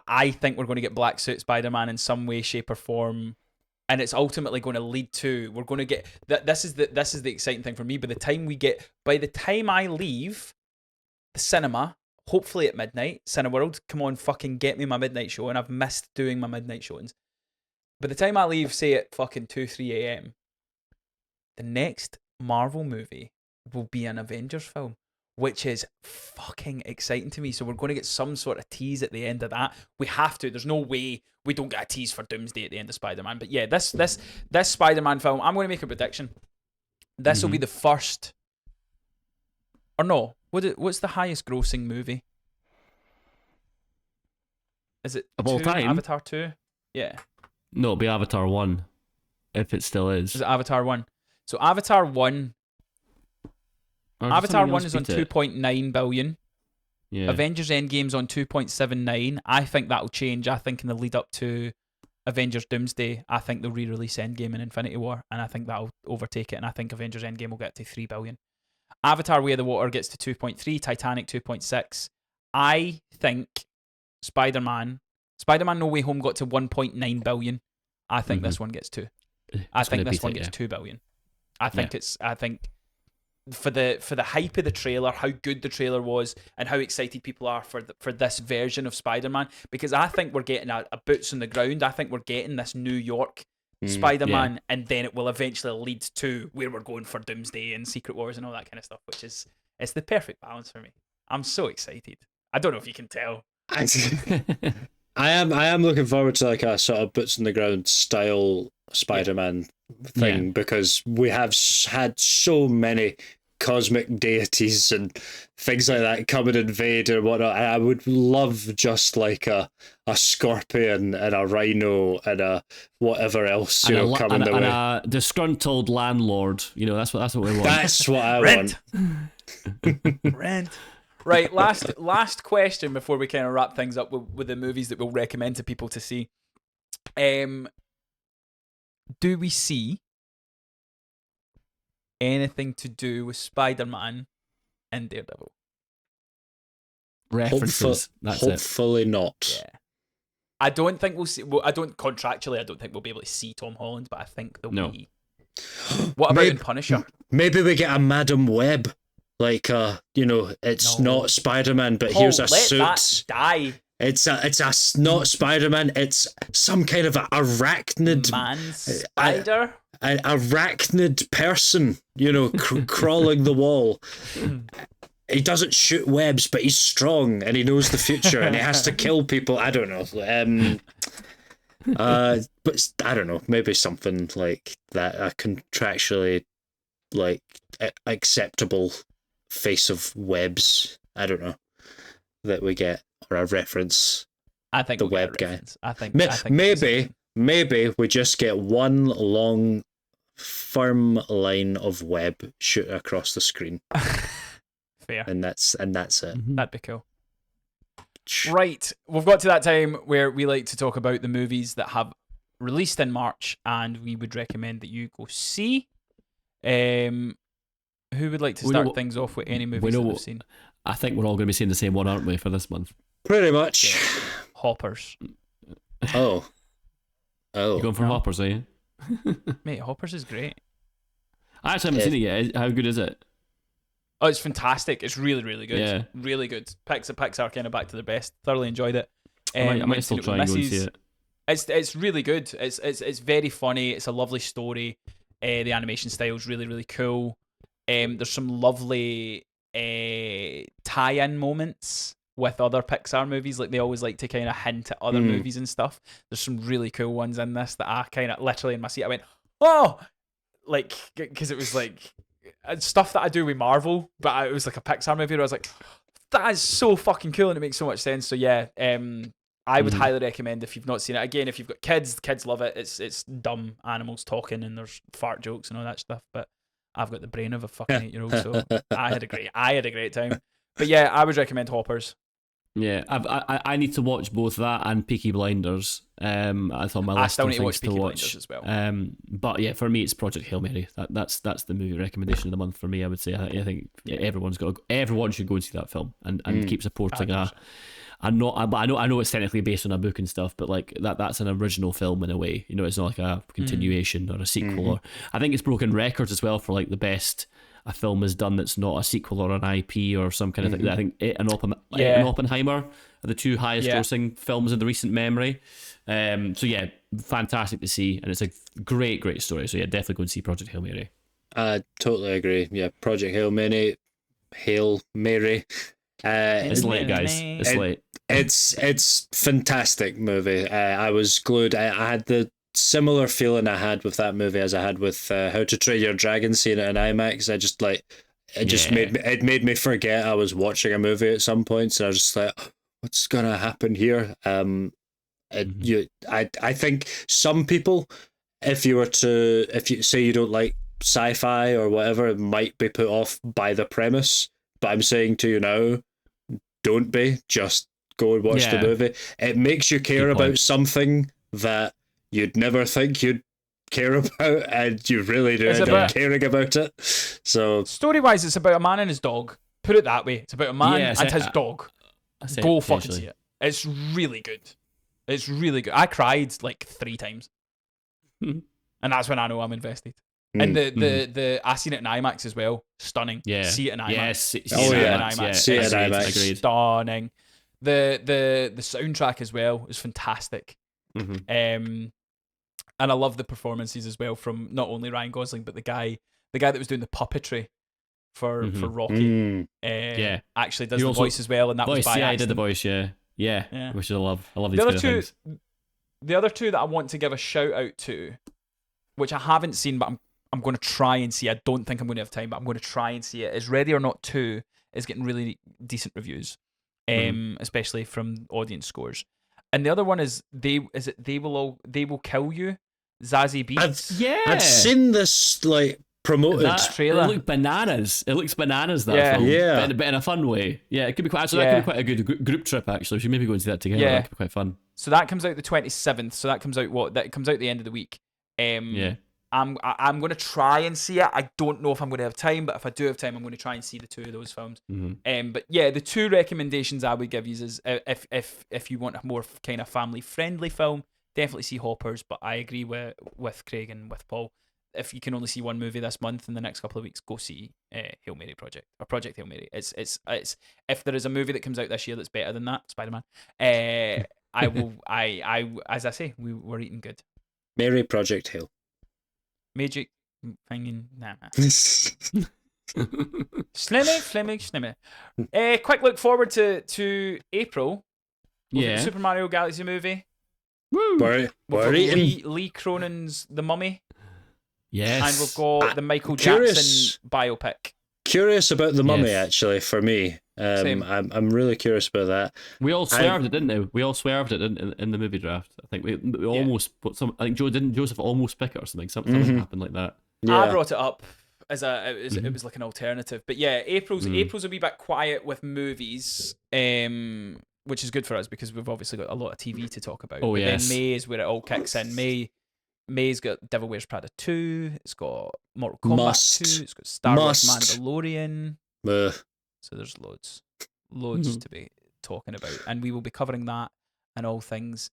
I think we're going to get Black Suit Spider-Man in some way, shape, or form. And it's ultimately going to lead to we're going to get that. This is the exciting thing for me. By the time I leave the cinema, hopefully at midnight, Cineworld, come on, fucking get me my midnight show, and I've missed doing my midnight showings. By the time I leave, say at fucking 2-3 a.m., the next Marvel movie will be an Avengers film, which is fucking exciting to me. So we're going to get some sort of tease at the end of that. We have to. There's no way we don't get a tease for Doomsday at the end of Spider-Man. But yeah, this Spider-Man film, I'm going to make a prediction. This will be the first, or no? What's the highest grossing movie? Is it Of all 2? time? Avatar 2? Yeah. No, it'll be Avatar 1, if it still is. Is it Avatar 1? So Avatar 1 Or does Avatar something 1 else is on beat it? 2.9 billion. Yeah. Avengers Endgame's on 2.79. I think that'll change. I think in the lead up to Avengers Doomsday, I think they'll re-release Endgame and Infinity War, and I think that'll overtake it, and I think Avengers Endgame will get to 3 billion. Avatar Way of the Water gets to 2.3, Titanic 2.6. I think Spider-Man No Way Home got to 1.9 billion. I think this one gets 2. I It's think gonna this beat one it, gets yeah. 2 billion. I think for the hype of the trailer, how good the trailer was, and how excited people are for this version of Spider-Man, because I think we're getting a boots on the ground. I think we're getting this New York Spider-Man, and then it will eventually lead to where we're going for Doomsday and Secret Wars and all that kind of stuff, which is it's the perfect balance for me. I'm so excited. I don't know if you can tell. I am looking forward to like a sort of boots on the ground style Spider-Man thing, because we have had so many cosmic deities and things like that come and invade and whatnot. I would love just like a scorpion and a rhino and a whatever else coming the and way. a disgruntled landlord. That's what we want. That's what I Rent. want. Rent. Right, last question before we kind of wrap things up with the movies that we'll recommend to people to see. Do we see anything to do with Spider-Man and Daredevil? References. That's it. Hopefully not. Yeah. I don't think we'll see. Well, I don't think we'll be able to see Tom Holland, but I think there'll be. What about in Punisher? Maybe we get a Madam Web. Like, it's No. not Spider-Man, but Paul, here's a let suit. that die. It's not Spider-Man. It's some kind of a arachnid Man spider. an arachnid person, crawling the wall. He doesn't shoot webs, but he's strong and he knows the future and he has to kill people. I don't know. But I don't know. Maybe something like that. A contractually acceptable face of webs. I don't know that we get, or a reference. I think the we'll get web a guy. reference. I think Maybe we just get one long, firm line of web shoot across the screen, fair. and that's it. That'd be cool. Right, we've got to that time where we like to talk about the movies that have released in March, and we would recommend that you go see. Who would like to start things off with any movies that they've seen? I think we're all going to be seeing the same one, aren't we, for this month? Pretty much. Yeah. Hoppers. Oh. You're going for Hoppers, are you? Mate, Hoppers is great. I actually haven't seen it yet. How good is it? Oh, it's fantastic. It's really, really good. Yeah. Really good. Pixar kind of back to their best. Thoroughly enjoyed it. I might still try and go and see it. It's really good. It's very funny. It's a lovely story. The animation style is really, really cool. There's some lovely tie-in moments with other Pixar movies. Like, they always like to kind of hint at other movies and stuff. There's some really cool ones in this that I kind of literally in my seat I went, oh, like, because it was like stuff that I do with Marvel, but it was like a Pixar movie where I was like, that is so fucking cool and it makes so much sense. So yeah, I would highly recommend if you've not seen it. Again, if you've got kids, the kids love it. It's dumb animals talking and there's fart jokes and all that stuff, but I've got the brain of a fucking 8-year-old, so I had a great time. But yeah, I would recommend Hoppers. Yeah, I need to watch both that and Peaky Blinders. I thought my list still of need to things watch Peaky to Blinders watch as well. But yeah, for me it's Project Hail Mary. That's the movie recommendation of the month for me. I would say. I think everyone should go and see that film and keep supporting but I know it's technically based on a book and stuff, but like that's an original film in a way. You know, it's not like a continuation or a sequel. Or I think it's broken records as well for like the best a film is done that's not a sequel or an IP or some kind of thing. I think it and Oppenheimer are the two highest grossing films in the recent memory. So yeah, fantastic to see, and it's a great story. So yeah, definitely go and see Project Hail Mary. I totally agree. Yeah, Project Hail Mary. It's late, guys. It's late. It's fantastic movie. I was glued. I had the similar feeling I had with that movie as I had with How to Train Your Dragon, seeing it in IMAX. It made me forget I was watching a movie at some points, and I was just like, what's gonna happen here? I think some people, if you say you don't like sci-fi or whatever, it might be put off by the premise. But I'm saying to you now, don't be. Just go and watch the movie. It makes you care about something that you'd never think you'd care about, and you really do end up caring about it. So story-wise, it's about a man and his dog. Put it that way. It's about a man and his dog. Go fucking see it. It's really good. It's really good. I cried like 3 times. And that's when I know I'm invested. And the I seen it in IMAX as well. Stunning. Yeah. See it in IMAX. Yes. See it in IMAX. See it in IMAX. Agreed. Stunning. The soundtrack as well is fantastic. And I love the performances as well from not only Ryan Gosling but the guy that was doing the puppetry for Rocky. Actually does the voice as well, and that was by accident. I did the voice. Yeah. Which I love. I love these the kind other of things. The other two that I want to give a shout out to, which I haven't seen, but I'm going to try and see. I don't think I'm going to have time, but I'm going to try and see it. Is Ready or Not 2 is getting really decent reviews, especially from audience scores. And the other one is They Will Kill You, Zazie Beetz. I've seen this like promoted that trailer. It looks bananas. That film. Yeah. But in a fun way. Yeah, it could be quite. So that could be quite a good group trip. Actually, we should maybe go and see that together. Yeah. That could be quite fun. So that comes out the 27th. So that comes out That comes out the end of the week. I'm going to try and see it. I don't know if I'm going to have time, but if I do have time, I'm going to try and see the two of those films. But yeah, the two recommendations I would give you is if you want a more kind of family friendly film, definitely see Hoppers. But I agree with Craig and with Paul. If you can only see one movie this month in the next couple of weeks, go see Project Hail Mary. It's if there is a movie that comes out this year that's better than that, Spider-Man. As I say, we're eating good. Mary Project Hill. Magic hanging. Nah. Slimmy. Quick look forward to April. Yeah. Super Mario Galaxy movie. Woo! We're eating. Lee Cronin's The Mummy. Yes. And we've got the Michael Jackson biopic. Curious about The Mummy, actually, for me. I'm really curious about that. We all swerved it, didn't we? We all swerved it in the movie draft. I think we almost put some. I think Joseph almost pick it or something. Something happened like that. Yeah. I brought it up as it was like an alternative. But yeah, April's a wee bit quiet with movies. which is good for us because we've obviously got a lot of TV to talk about. Oh, But yes. Then May is where it all kicks in. May's got Devil Wears Prada 2. It's got Mortal Kombat Must. 2. It's got Star Wars Must. Mandalorian. Uh, So there's loads to be talking about, and we will be covering that and all things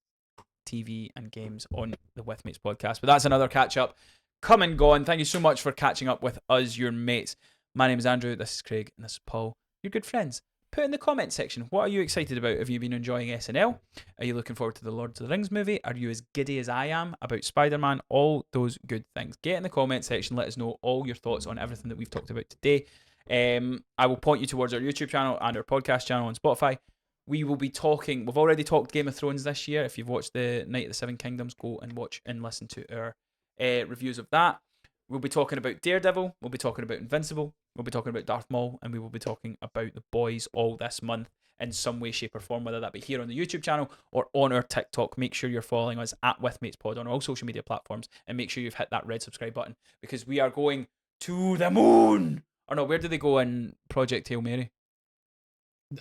TV and games on the With Mates podcast. But that's another catch up. Come and gone. Thank you so much for catching up with us, your mates. My name is Andrew. This is Craig, and this is Paul. Your good friends. Put in the comment section, what are you excited about? Have you been enjoying SNL? Are you looking forward to the Lord of the Rings movie? Are you as giddy as I am about Spider-Man? All those good things. Get in the comment section. Let us know all your thoughts on everything that we've talked about today. I will point you towards our YouTube channel and our podcast channel on Spotify. We will be talking, we've already talked Game of Thrones this year. If you've watched the Night of the Seven Kingdoms, go and watch and listen to our reviews of that. We'll be talking about Daredevil, we'll be talking about Invincible, we'll be talking about Darth Maul, and we will be talking about The Boys all this month in some way, shape or form, whether that be here on the YouTube channel or on our TikTok. Make sure you're following us at WithMatesPod on all social media platforms, and make sure you've hit that red subscribe button because we are going to the moon. Or no, where do they go in Project Hail Mary?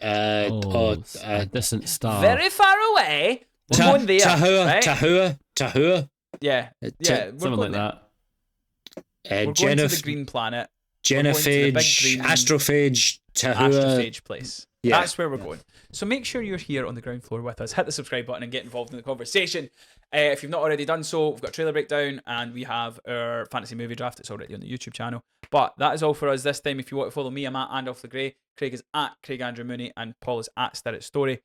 A distant star. Very far away. We're going there. Tahua. Yeah, we're Something going like there. that. We're going to the green planet. Genophage, Astrophage, Tahua. Astrophage place. Yeah. That's where we're going. So make sure you're here on the ground floor with us. Hit the subscribe button and get involved in the conversation. If you've not already done so, we've got a trailer breakdown and we have our fantasy movie draft. It's already on the YouTube channel. But that is all for us this time. If you want to follow me, I'm at Andolph the Grey. Craig is at Craig Andrew Mooney and Paul is at Stirrit Story.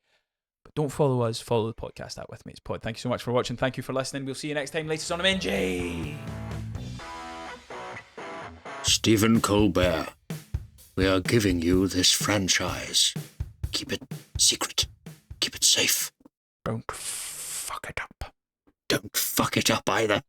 But don't follow us, follow the podcast at With Mates Pod. Thank you so much for watching. Thank you for listening. We'll see you next time. Latest on MNJ. Stephen Colbert, we are giving you this franchise. Keep it secret. Keep it safe. Don't fuck it up. Don't fuck it up either.